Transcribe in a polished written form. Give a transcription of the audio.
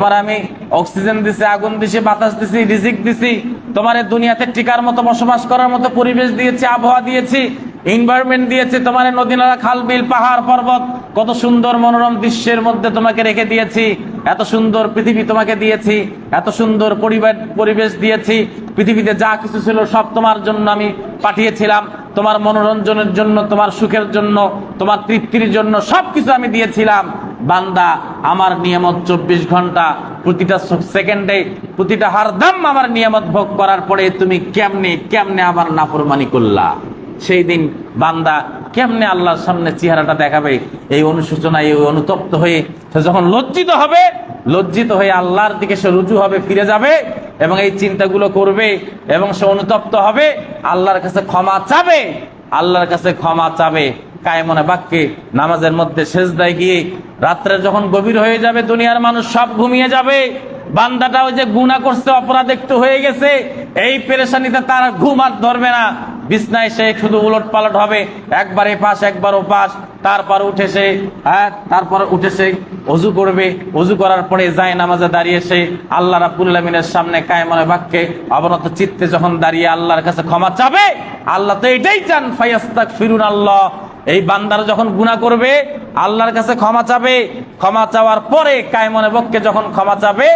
তোমার আমি অক্সিজেন দিছি, আগুন দিছি, বাতাস দিছি, রিজিক দিছি, তোমার দুনিয়াতে টিকার মতো বসবাস করার মতো পরিবেশ দিয়েছি, আবহাওয়া দিয়েছি, এনভায়রনমেন্ট দিয়েছি, তোমার নদী নালা, খাল বিল, পাহাড় পর্বত, কত সুন্দর মনোরম দৃশ্যের মধ্যে তোমাকে রেখে দিয়েছি। এত সুন্দর পৃথিবী তোমাকে দিয়েছি, এত সুন্দর পরিবেশ দিয়েছি। পৃথিবীতে যা কিছু ছিল সব তোমার জন্য আমি পাঠিয়েছিলাম, তোমার মনোরঞ্জনের জন্য, তোমার সুখের জন্য, তোমার তৃপ্তির জন্য সবকিছু আমি দিয়েছিলাম। বান্দা, আমার নিয়ামত 24 ঘন্টা, প্রতিটা সেকেন্ডে, প্রতিটা হারদাম আমার নিয়ামত ভোগ করার পরে তুমি কেমনে আমার নাফরমানি করলা? সেই দিন বান্দা কেমনে আল্লাহর সামনে চেহারাটা দেখাবে? এই অনুশোচনায়, এই অনুতপ্ত হয়ে সে যখন লজ্জিত হয়ে আল্লাহর দিকে সে রুজু হবে, ফিরে যাবে এবং এই চিন্তাগুলো করবে এবং সে অনুতপ্ত হবে, আল্লাহর কাছে ক্ষমা চাবে। কায়মনে বাক্যে নামাজের মধ্যে সেজদায় গিয়ে, রাত্রে যখন গভীর হয়ে যাবে, দুনিয়ার মানুষ সব ঘুমিয়ে যাবে, বান্দাটা ওই যে গুনাহ করছে, অপরাধ একটু হয়ে গেছে, এই পেরেশানিতে তার ঘুম আর ধরবে না। বিছনায় সে শুধু উলট পালট হবে, একবার এপাশ একবার ওপাশ। তারপর উঠে সে ওযু করবে, ওযু করার পরে যায় নামাজে দাঁড়িয়ে সে আল্লাহ রাব্বুল আলামিনের সামনে কায়মনে বাক্যে অবনত চিত্তে যখন দাঁড়িয়ে আল্লাহর কাছে ক্ষমা চাবে, আল্লাহ তো এটাই চান, ফায়াস্তাগফিরুন আল্লাহ। এই বান্দারা যখন গুনাহ করবে, আল্লাহর কাছে ক্ষমা চাবে, ক্ষমা চাওয়ার পরে কায়মনে বাক্যে যখন ক্ষমা চাবে,